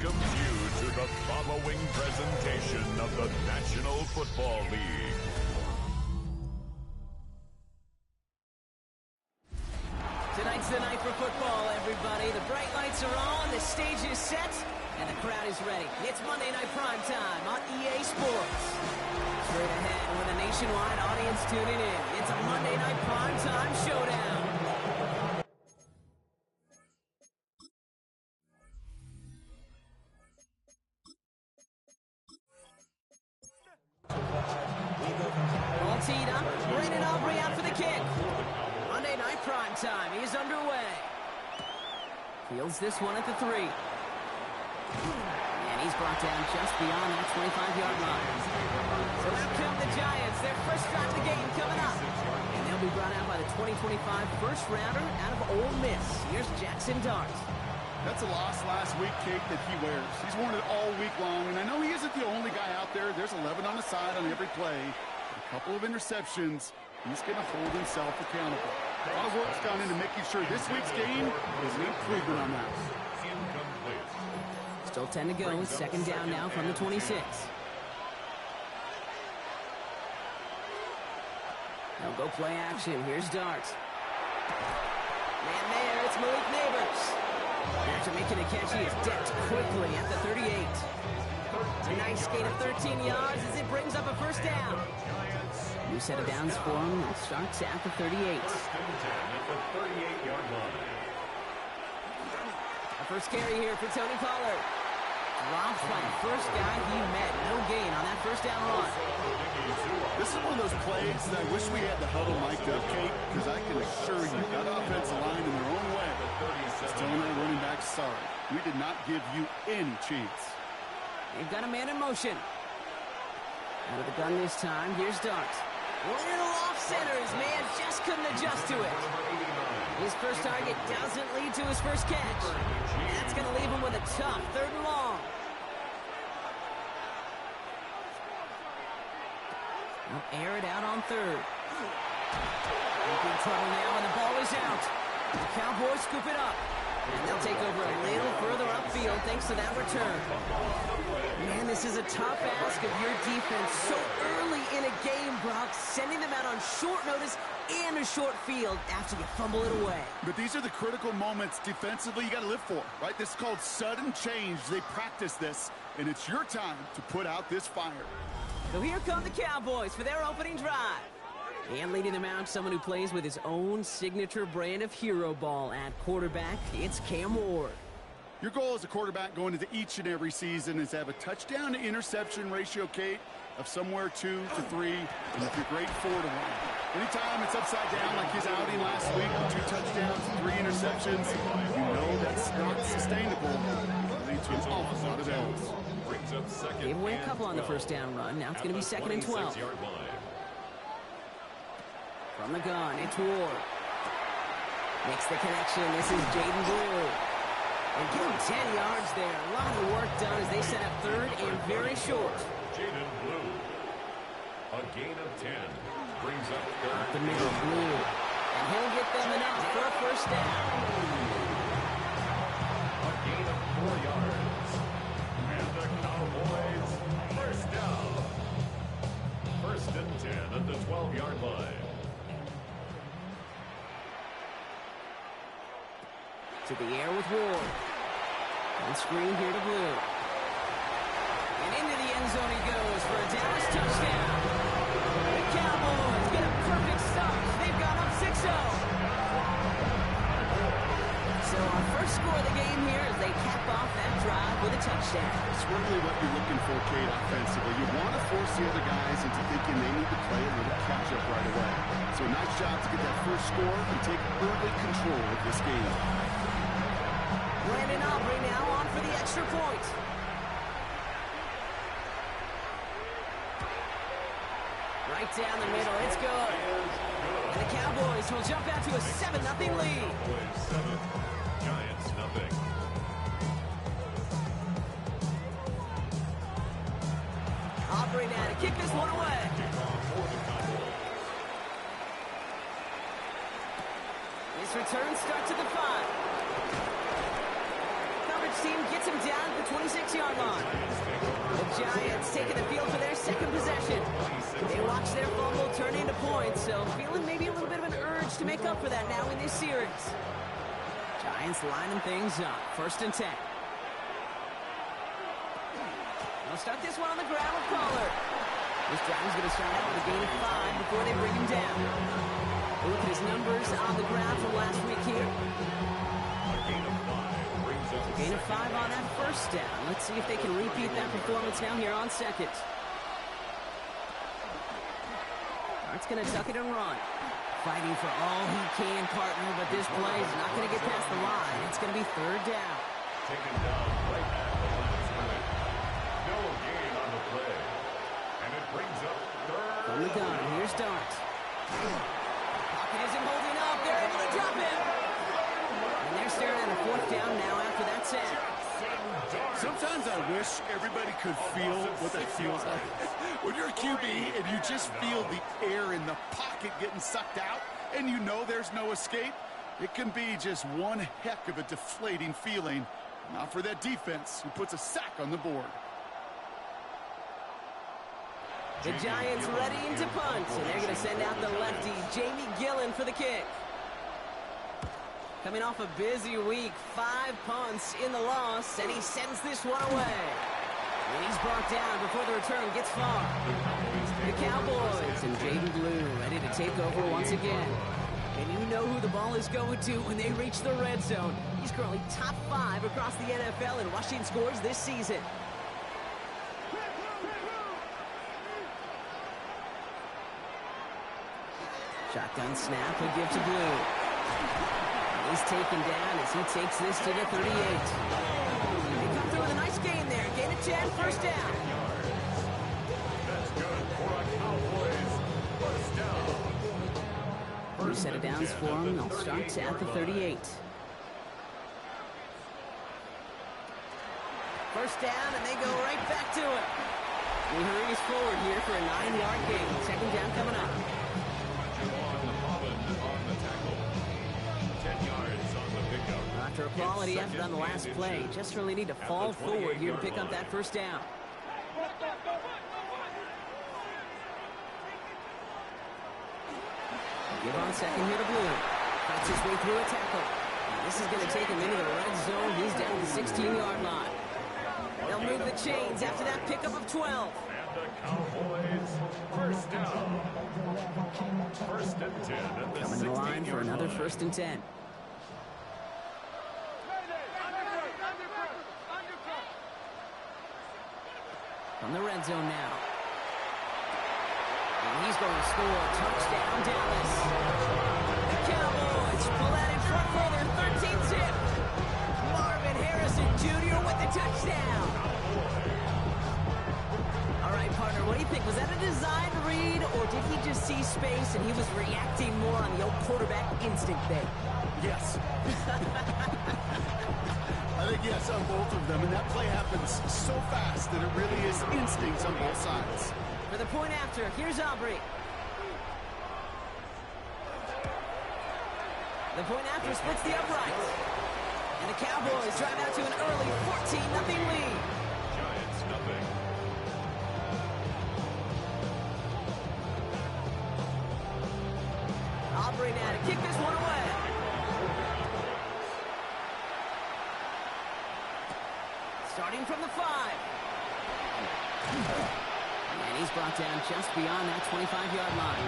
welcomes you to the following presentation of the National Football League. Tonight's the night for football, everybody. The bright lights are on, the stage is set, and the crowd is ready. It's Monday Night Prime Time on EA Sports. Straight ahead with a nationwide audience tuning in. It's a Monday Night Prime Time showdown. All teed up. Brandon Aubrey out for the kick. Monday Night Prime Time is underway. Fields this one at the 3. And he's brought down just beyond that 25-yard line. So out come the Giants. Their first drive of the game coming up. And they'll be brought out by the 2025 first-rounder out of Ole Miss. Here's Jackson Dart. That's a loss last week, Kate, that he wears. He's worn it all week long, and I know he isn't the only guy out there. There's 11 on the side on every play. A couple of interceptions. He's going to hold himself accountable. A lot of work's gone into making sure this week's game is an improvement on that. Still 10 to go. Second down now from the 26. They'll go play action. Here's Dart. Man there, it's Malik Neighbors. After making a catch, he is decked quickly at the 38. A nice gain of 13 yards as it brings up a first down. New set of downs for him. It starts at the 38. A first carry here for Tony Pollard. Drops by the first guy he met. No gain on that first down run. This is one of those plays that I wish we had the huddle mic'd up, Kate, because I can assure you that offensive line in their own way is telling our running back, sorry, we did not give you any chance. They've got a man in motion. Out of the gun this time. Here's Dart. Little off center. His man just couldn't adjust to it. His first target doesn't lead to his first catch. That's going to leave him with a tough 3rd and long. They'll air it out on 3rd. In trouble now, and the ball is out. The Cowboys scoop it up. And they'll take over a little further upfield thanks to that return. Man, this is a tough ask of your defense so early in a game, Brock, sending them out on short notice and a short field after you fumble it away. But these are the critical moments defensively you got to live for, right? This is called sudden change. They practice this, and it's your time to put out this fire. So here come the Cowboys for their opening drive. And leading them out, someone who plays with his own signature brand of hero ball at quarterback, it's Cam Ward. Your goal as a quarterback going into each and every season is to have a touchdown to interception ratio, Kate, of somewhere 2 to 3, and if you're great, 4 to 1. Anytime it's upside down like his outing last week, 2 touchdowns, 3 interceptions, you know that's not sustainable. It leads to an awful lot of L's. Gave away a couple on the first down run. Now it's going to be 2nd and 12. From the gun, it's Ward. Makes the connection. This is Jaden Blue. And give him 10 yards there. A lot of work done as they set up 3rd and very short. Jaden Blue. A gain of 10. Brings up 3rd. Up the middle, Blue. And he'll get them enough for a first down. A gain of 4 yards. And the Cowboys, first down. 1st and 10 at the 12-yard line. To the air with Ward. On screen here to Blue. And into the end zone he goes for a Dallas touchdown. The Cowboys get a perfect start. They've gone up 6-0. So our first score of the game here as they cap off that drive with a touchdown. It's really what you're looking for, Kate, offensively. You want to force the other guys into thinking they need to play a little catch-up right away. So a nice job to get that first score and take early control of this game. Brandon Aubrey now on for the extra point. Right down the middle, it's good. And the Cowboys will jump out to a 7-0 lead. Cowboys 7, Giants nothing. Aubrey now to kick this one away. This return starts at the 5. Coverage Special team gets him down at the 26-yard line. The Giants taking the field for their second possession. They watch their fumble turn into points, so feeling maybe a little bit of an urge to make up for that now in this series. Giants lining things up. 1st and 10. They'll start this one on the ground with Pollard. This drive is going to start out with a gain of 5 before they bring him down. We'll look at his numbers on the ground from last week here. A gain of 5 on that 1st down. Let's see if they can repeat that performance now here on 2nd. Hart's going to tuck it and run. Fighting for all he can, partner, but this play is not going to get past the line. It's going to be 3rd down. Taken down right at the last minute. No gain on the play. And it brings up 3rd. From the gun, here's Dart. Pocket isn't holding up. They're able to drop him. And they're staring at a 4th down now after that sack. Sometimes I wish everybody could feel what that feels like. When you're a QB and you just feel the air in the pocket getting sucked out and you know there's no escape, it can be just one heck of a deflating feeling. Not for that defense who puts a sack on the board. The Giants ready to punt, and they're going to send out the lefty, Jamie Gillen, for the kick. Coming off a busy week, 5 punts in the loss, and he sends this one away. And he's brought down before the return gets far. The Cowboys and Jaden Blue ready to take over once again. And you know who the ball is going to when they reach the red zone. He's currently top 5 across the NFL in rushing scores this season. Shotgun snap, he'll give to Blue. He's taken down as he takes this to the 38. They come through with a nice gain there. Gain of 10, 1st down. That's good for a Cowboys 1st down. New set of downs for him. They'll start at the 38. 1st down, and they go right back to it. He hurries forward here for a 9-yard gain. 2nd down coming up. After a quality effort on the last play, just really need to fall forward here to pick up that 1st down. Give on 2nd here to Blue. Fights his way through a tackle. And this is going to take him into the red zone. He's down to the 16-yard line. They'll move the chains after that pickup of 12. And the Cowboys 1st down. 1st and 10 at the 16-yard line. Coming to the line for another 1st and 10. From the red zone now. And he's going to score. Touchdown, Dallas. The Cowboys pull that in front for their 13th tip. Marvin Harrison Jr. with the touchdown. All right, partner, what do you think? Was that a design read, or did he just see space and he was reacting more on the old quarterback instinct there? Yes. I think yes on both of them, and that play happens so fast that it really is instincts on both sides. For the point after, here's Aubrey. The point after splits the upright. And the Cowboys drive out to an early 14-0 lead. Giants nothing. Aubrey now to kick this one away. Starting from the 5. And he's brought down just beyond that 25-yard line.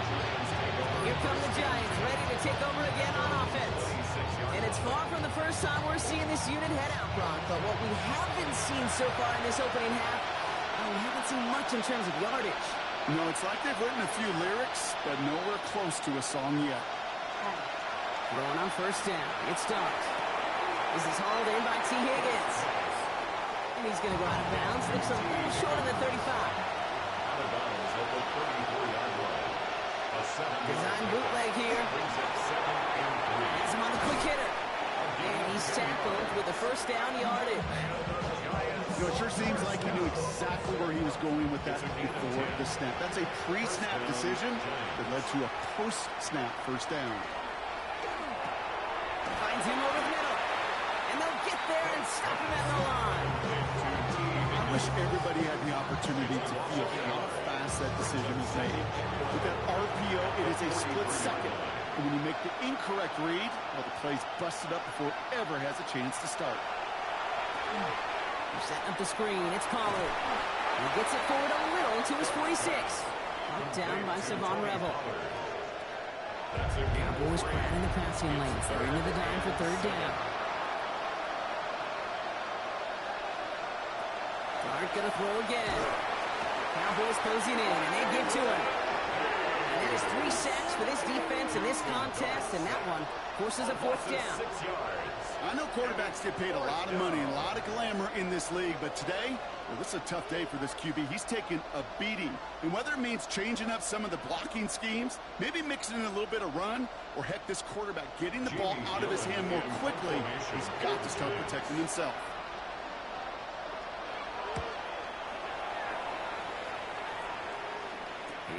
Here come the Giants, ready to take over again on offense. And it's far from the first time we're seeing this unit head out, Brock. But what we haven't seen so far in this opening half, we haven't seen much in terms of yardage. No, it's like they've written a few lyrics, but nowhere close to a song yet. Going on 1st down. It's Dart. This is hauled in by T. Higgins. And he's going to go out of bounds. Looks a little short of the 35. Out of bounds at the 34-yard line. A 7. Design bootleg here. Brings up 2nd and 3. Has him on the quick hitter. And he's tackled with the 1st down yardage. You know, it sure seems like he knew exactly where he was going with that before the snap. That's a pre-snap decision that led to a post-snap 1st down. Finds him over the middle. And they'll get there and stop him at the wish everybody had the opportunity to feel how fast that decision is made. With that RPO, it is a split second. And when you make the incorrect read, well, the play's busted up before it ever has a chance to start. They're setting up the screen. It's Pollard. He gets it forward a little to his 46. Knocked down by Savon Revel. Cowboys crowding the passing lanes. They're into the dime for third down. Dart gonna throw again. Cowboys closing in, and they give to him. And that is 3 sacks for this defense in this contest, and that one forces a fourth down. I know quarterbacks get paid a lot of money and a lot of glamour in this league, but today, well, this is a tough day for this QB. He's taken a beating. And whether it means changing up some of the blocking schemes, maybe mixing in a little bit of run, or heck, this quarterback getting the ball out of his hand more quickly, he's got to start protecting himself.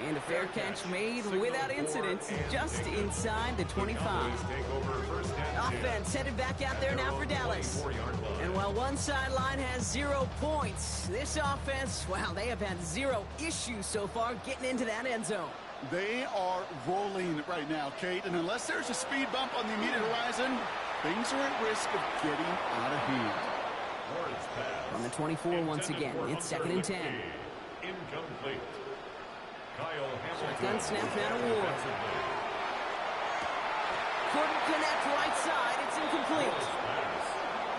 And a fair catch made without incident, just inside the 25. Offense headed back out there now for Dallas. And while one sideline has 0 points, this offense, wow, they have had 0 issues so far getting into that end zone. They are rolling right now, Kate, and unless there's a speed bump on the immediate horizon, things are at risk of getting out of hand. On the 24 once again, it's 2nd and 10. Incomplete. Shotgun snap now to Ward. Couldn't connect right side. It's incomplete.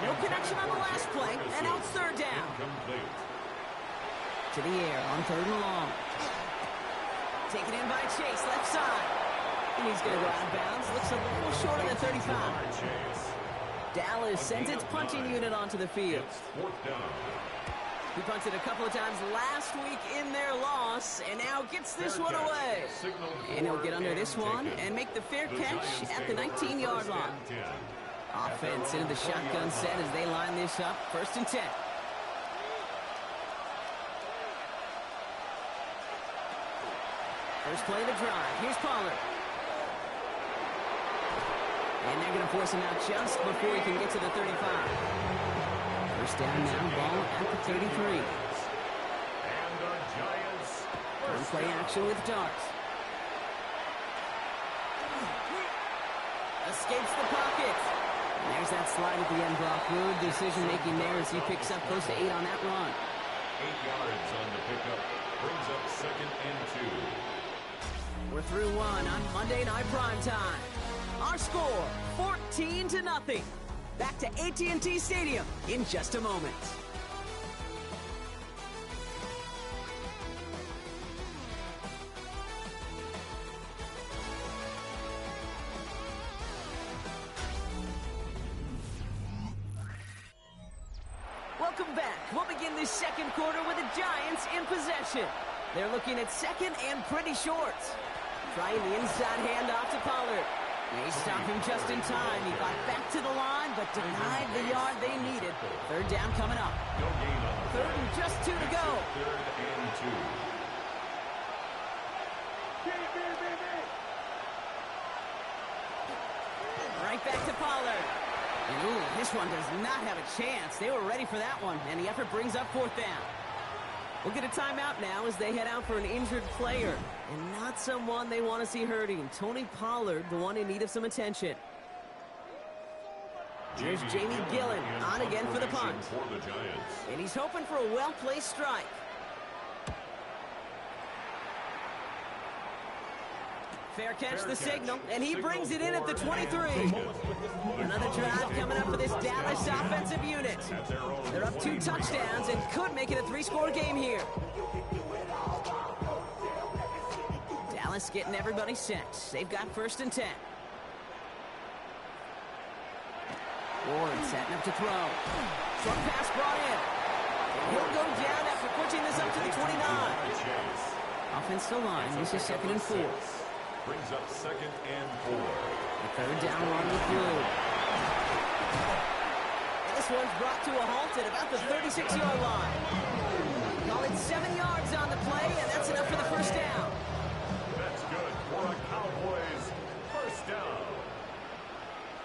No connection on the last play, and now it's third down. To the air on 3rd and long. Taken in by Chase, left side. And he's going to go out of bounds. Looks a little short of the 35. Dallas sends its punting unit onto the field. He punted a couple of times last week in their loss, and now gets this one away. And he'll get under this one and make the fair catch at the 19-yard line. Offense into the shotgun set as they line this up. 1st and 10. First play of the drive. Here's Pollard. And they're going to force him out just before he can get to the 35. First down now, ball at the 33. And the Giants First play action with Dart. Escapes the pocket. And there's that slide at the end block. Good decision-making there as he picks up close to 8 on that run. 8 yards on the pickup. Brings up 2nd and 2. We're through one on Monday Night Primetime. Our score, 14-0. Back to AT&T Stadium in just a moment. Welcome back. We'll begin this second quarter with the Giants in possession. They're looking at 2nd and pretty short. Trying the inside handoff to Pollard. They stopped him just in time. He got back to the line, but denied the yard they needed. 3rd down coming up. 3rd and just 2 to go. 3rd and 2. Right back to Pollard. And ooh, this one does not have a chance. They were ready for that one, and the effort brings up 4th down. We'll get a timeout now as they head out for an injured player. And not someone they want to see hurting. Tony Pollard, the one in need of some attention. Here's Jamie Gillen on again for the punt. And he's hoping for a well-placed strike. Fair catch the signal, and he brings it in at the 23. Another drive coming up for this Dallas offensive unit. They're up 2 touchdowns and could make it a 3-score game here. Dallas getting everybody set. They've got 1st and 10. Ward setting up to throw. Short pass brought in. He'll go down after pushing this up to the 29. Offensive line, this is 2nd and 4. Brings up 2nd and 4. The 3rd down run with Blue. This one's brought to a halt at about the 36-yard line. Call it 7 yards on the play, and that's enough for the 1st down. That's good for a Cowboys 1st down.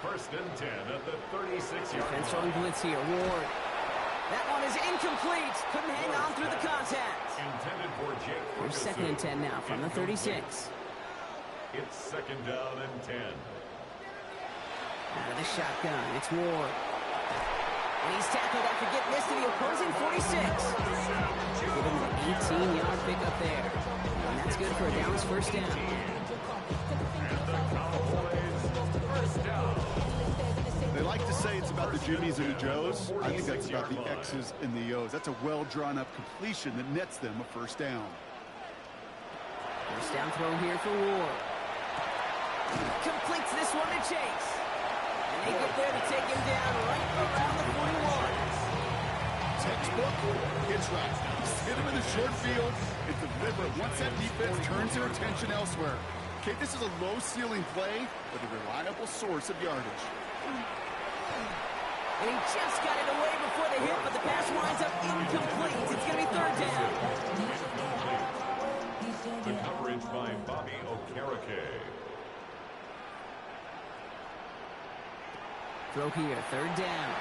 1st and 10 at the 36-yard line. Defense showing blitz here. Ward That one is incomplete. Couldn't hang on through the contact. Intended for Jake Here's second and 10 now from the 36. It's second down and 10. Out of the shotgun, it's Ward. And he's tackled after getting this to the opposing 46. Give him an 18-yard pickup there. And that's good for a Dallas first down. And the Cowboys first down. They like to say it's about the Jimmies and the Joes. I think that's about the X's and the O's. That's a well-drawn-up completion that nets them a first down. First down throw here for Ward. Completes this one to Chase. And they get there to take him down right around the 41. Textbook, it's right. Hit him in the short field. It's deliberate once that defense turns their attention elsewhere. Okay, this is a low-ceiling play, but a reliable source of yardage. And he just got it away before the hit, but the pass winds up incomplete. It's going to be third down. The coverage by Bobby Okereke. Throw here, third down.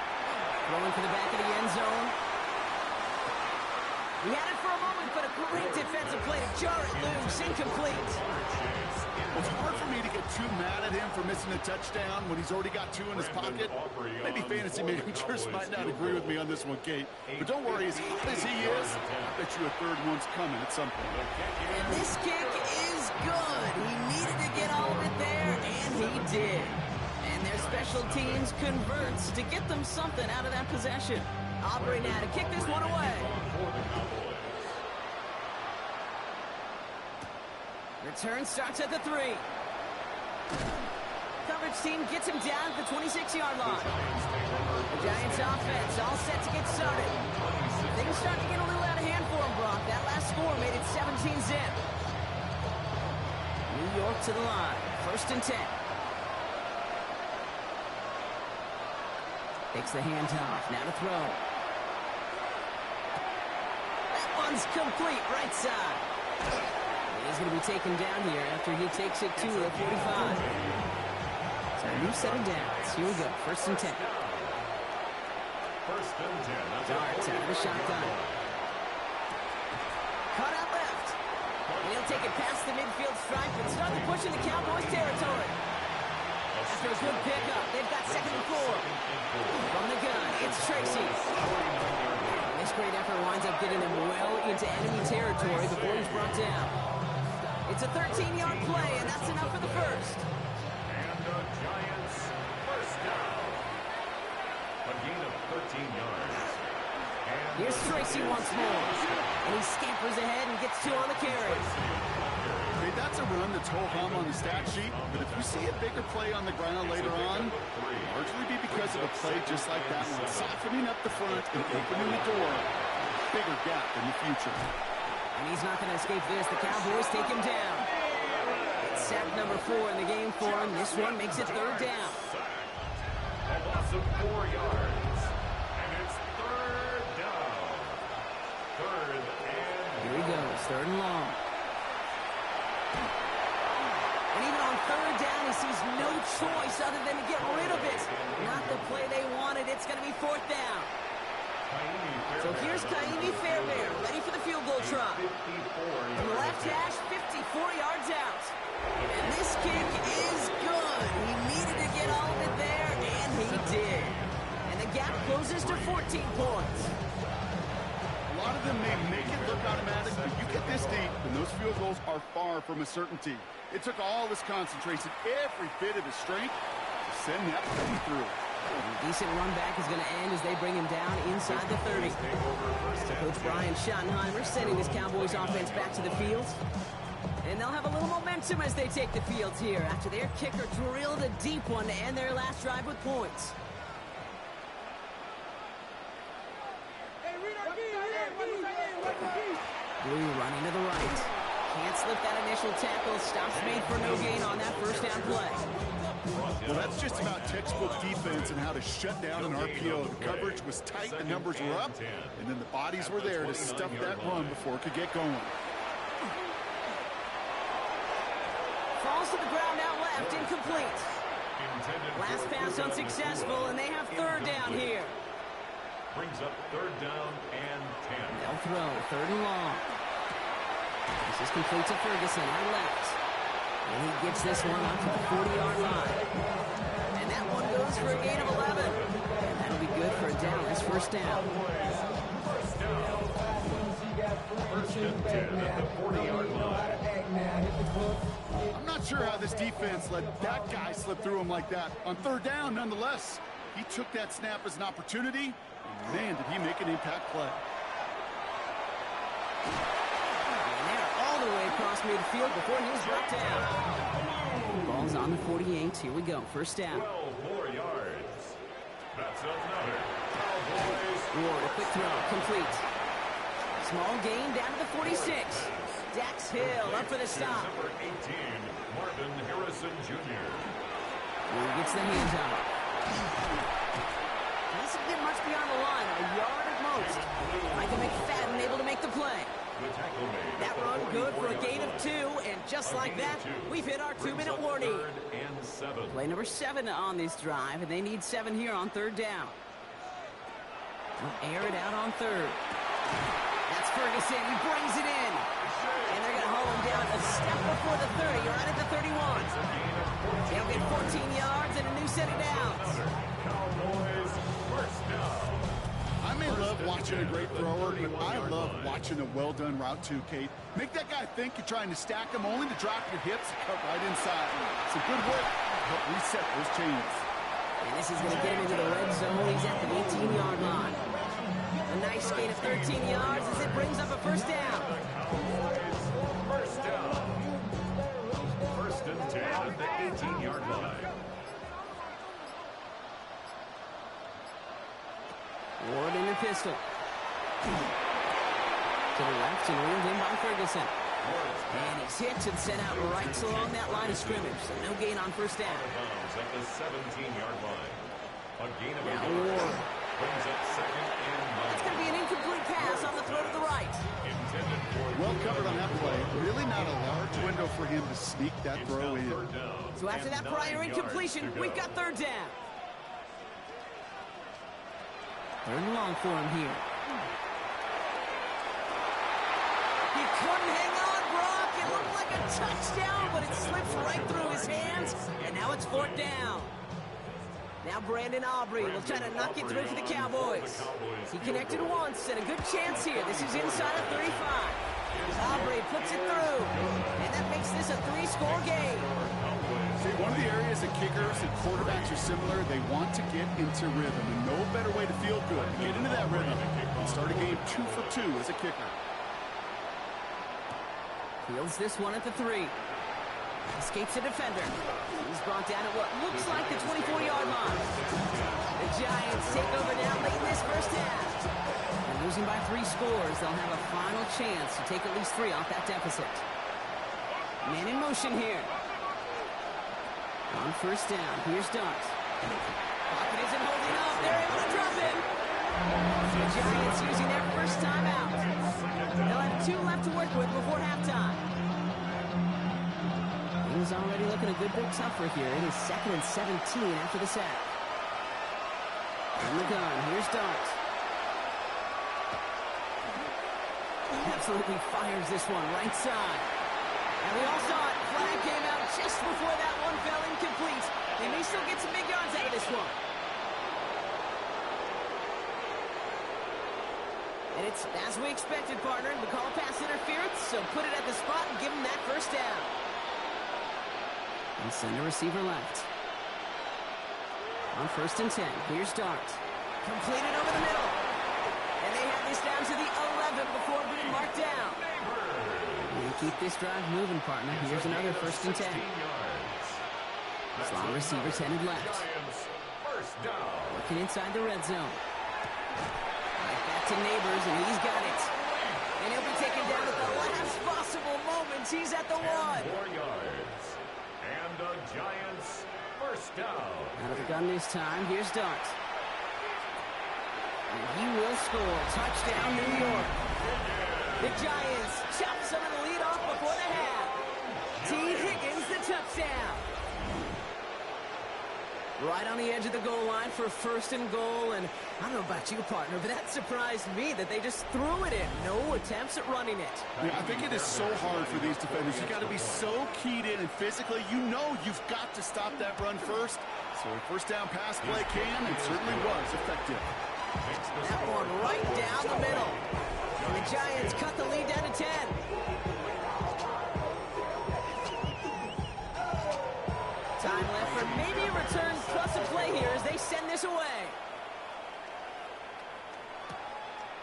Throwing for the back of the end zone. We had it for a moment, but a great defensive play to jar it loose. Incomplete. It's hard for me to get too mad at him for missing a touchdown when he's already got two in his pocket. Maybe fantasy managers might not agree with me on this one, Kate. But don't worry, as hot as he is, I bet you a third one's coming at some point. And this kick is good. He needed to get all of it there, and he did. And their special teams converts to get them something out of that possession. Aubrey now to kick this one away. Return starts at the 3. Coverage team gets him down at the 26-yard line. The Giants offense all set to get started. Things start to get a little out of hand for him, Brock. That last score made it 17-zip. New York to the line. First and 10. Takes the handoff. Now to throw. That one's complete. Right side. He's going to be taken down here after he takes it to the 45. So a new set of downs. Here we go. First and 10. First and 10. Darts out of the shotgun. Caught out left. And he'll take it past the midfield stripe and start the push in the Cowboys territory. After a good pickup, they've got second and 4. From the gun, it's Tracy. This great effort winds up getting them well into enemy territory before he's brought down. It's a 13-yard play, and that's enough for the first. And the Giants first down. A gain of 13 yards. And here's Tracy once more. And he scampers ahead and gets 2 on the carry. Okay, that's a run that's ho-hum on the stat sheet, but if we see a bigger play on the ground later on, it'll largely be because of a play just like that one, softening up the front and opening the door. Bigger gap in the future. And he's not going to escape this. The Cowboys take him down. It's sack number 4 in the game for him. This one makes it third down. a loss of 4 yards. And it's third down. Third and... Here he goes, third and long. And even on third down, he sees no choice other than to get rid of it. Not the play they wanted. It's going to be fourth down. So here's Kaimi Fairbairn, ready for the field goal try. From the left hash, 54 yards out. And this kick is good. He needed to get all of it there, and he did. And the gap closes to 14 points. A lot of them may make it look automatic, but you get this deep, and those field goals are far from a certainty. It took all his concentration, every bit of his strength, to send that play through. A decent run back is going to end as they bring him down inside the 30. So Coach Brian Schottenheimer sending this Cowboys offense back to the field. And they'll have a little momentum as they take the field here after their kicker drilled a deep one to end their last drive with points. Blue running to the right. Can't slip that initial tackle. Stops made for no gain on that first down play. Well, that's just about textbook defense and how to shut down an RPO. The coverage was tight, the numbers were up, and then the bodies were there to stuff that run before it could get going. Falls to the ground out left, incomplete. Last pass unsuccessful, and they have third down here. brings up third down and 10. They'll throw, third and long. This is complete to Ferguson, right left. And he gets this one up to the 40-yard line. And that one goes for a gain of 11. And that'll be good for a Dallas first down. First down. First and 10 at the 40-yard line. I'm not sure how this defense let that guy slip through him like that. On third down, nonetheless, he took that snap as an opportunity, and man, did he make an impact play. And they're all the way across midfield before he was brought down. Ball's on the 48. Here we go. First down. 12 more yards. That's another Cowboys. Ward, a quick throw. Complete. Small gain down to the 46. Dax Hill up for the stop. Number 18, Marvin Harrison Jr. Ward gets the hands up. Doesn't get much beyond the line. A yard at most. Michael McFadden able to make the play. The tackle made. That run good for a gain of 2, and just like that, we've hit our 2-minute warning. Third and 7. Play number 7 on this drive, and they need 7 here on third down. They'll air it out on third. That's Ferguson. He brings it in. And they're going to haul him down a step before the 30, right at the 31. They'll get 14 yards and a new set of downs. Cowboys first down. I may love watching a great thrower, but I love watching a well-done route too, Kate. Make that guy think you're trying to stack him only to drop your hips and cut right inside. Some good work to help reset those chains. And this is going to get him into the red zone. He's at the 18-yard line. A nice gain of 13 yards as it brings up a first down. Cowboys first down. First and 10 at the 18-yard line. Ward in the pistol. To the left and reeled in by Ferguson. And he's hit and sent out right along that line of scrimmage. So no gain on first down. Bounds at the 17-yard line. A gain of 8 Ward. yards. Brings up second and 9. It's going to be an incomplete pass on the throw to the right. Intended for Well covered on that play. Really not a large window for him to sneak that It's throw now in. third down So after and that 9 prior yards incompletion, to go. we've got third down. Third and long for him here. He couldn't hang on, Brock. It looked like a touchdown, but it slips right through his hands, and now it's fourth down. Now Brandon Aubrey will try to knock it through for the Cowboys. He connected once, and a good chance here. This is inside of 35. Aubrey puts it through, and that makes this a 3-score game. See, one of the areas that kickers and quarterbacks are similar, they want to get into rhythm. And no better way to feel good, get into that rhythm, and start a game 2 for 2 as a kicker. Fields this one at the 3. Escapes a defender. He's brought down at what looks like the 24-yard line. The Giants take over now late in this first half. And losing by 3 scores, they'll have a final chance to take at least 3 off that deficit. Man in motion here. On first down, here's Dart. Pocket isn't holding up. They're able to drop it. The Giants using their first timeout. They'll have 2 left to work with before halftime. Things already looking a good bit tougher here. It is 2nd and 17 after the sack. In the gun, here's Dart. Absolutely fires this one right side. And we all saw it. Flag came out just before that one fell incomplete. They may still get some big yards out of this one. And it's as we expected, partner. The call pass interference, so put it at the spot and give them that first down. And send a receiver left. On first and 10, here's Dart. Completed over the middle. And they have this down to the 11 before being marked down. And keep this drive moving, partner. Here's another first and 10. Slot receivers headed left. First down. Working inside the red zone. Right back to Neighbors, and he's got it. And he'll be taken down at the last possible moments. He's at the 1. 4 yards. And the Giants first down. Out of the gun this time, here's Dart. And he will score. Touchdown, New York. The Giants chop some of the lead off before the half. T. Higgins, the touchdown. Right on the edge of the goal line for first and goal, and I don't know about you, partner, but that surprised me that they just threw it in. No attempts at running it. Yeah, I think it is so hard for these defenders. You've got to be so keyed in, and physically, you know you've got to stop that run first. So a first down pass play can, and certainly was effective. That one right down the middle. And the Giants cut the lead down to 10. Time left for maybe a return plus a play here as they send this away.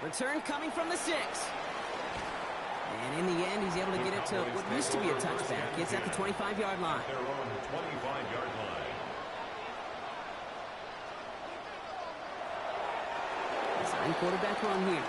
Return coming from the 6. And in the end, he's able to get it to what used to be a touchback. It's at the 25-yard line. They're on the 25-yard line. Sign quarterback run here.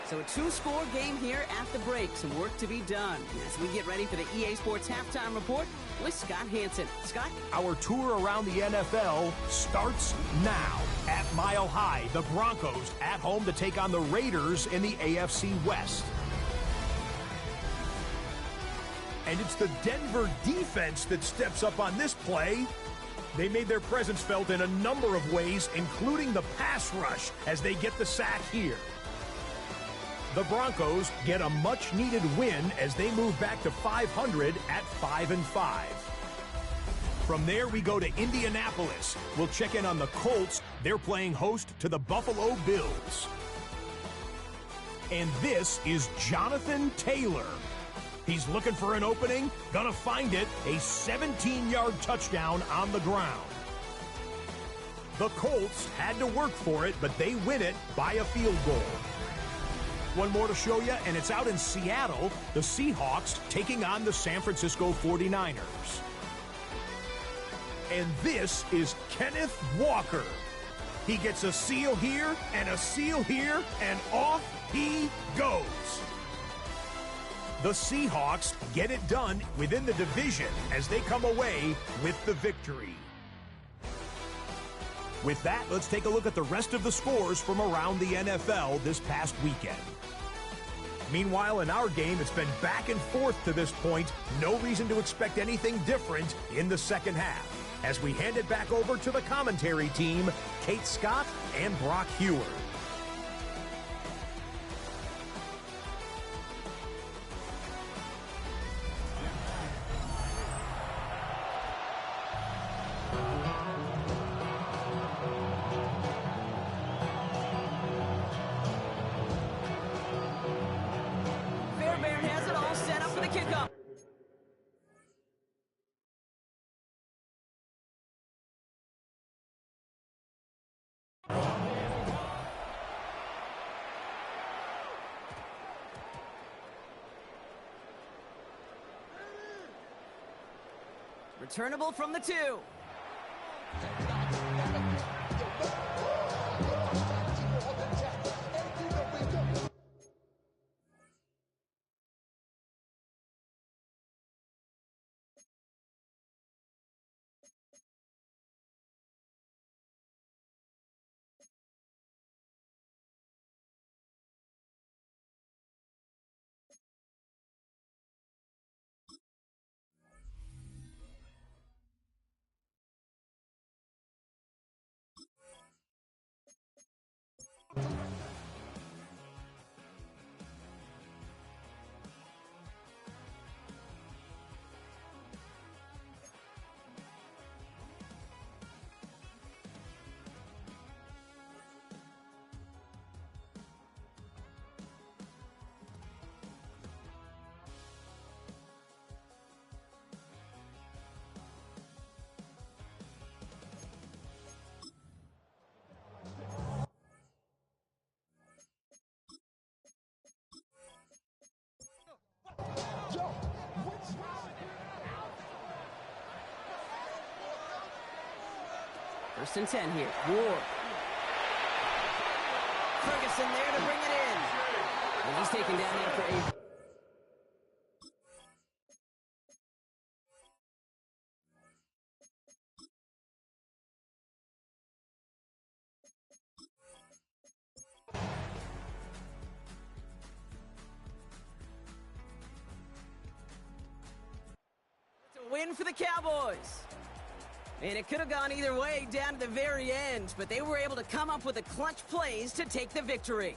So a 2-score game here at the break. Some work to be done as we get ready for the EA Sports Halftime Report with Scott Hansen. Scott? Our tour around the NFL starts now. At Mile High, the Broncos at home to take on the Raiders in the AFC West. And it's the Denver defense that steps up on this play. They made their presence felt in a number of ways, including the pass rush as they get the sack here. The Broncos get a much-needed win as they move back to 500 at 5-5. From there, we go to Indianapolis. We'll check in on the Colts. They're playing host to the Buffalo Bills. And this is Jonathan Taylor. He's looking for an opening, gonna find it, a 17-yard touchdown on the ground. The Colts had to work for it, but they win it by a field goal. One more to show you, and it's out in Seattle, the Seahawks taking on the San Francisco 49ers. And this is Kenneth Walker. He gets a seal here and a seal here, and off he goes. The Seahawks get it done within the division as they come away with the victory. With that, let's take a look at the rest of the scores from around the NFL this past weekend. Meanwhile, in our game, it's been back and forth to this point. No reason to expect anything different in the second half. As we hand it back over to the commentary team, Kate Scott and Brock Hewer. Fairbairn has it all set up for the kickoff. Returnable from the 2. First and 10 here. Ward. Ferguson there to bring it in. And he's taken down there for 8. win for the Cowboys. And it could have gone either way down to the very end, but they were able to come up with the clutch plays to take the victory.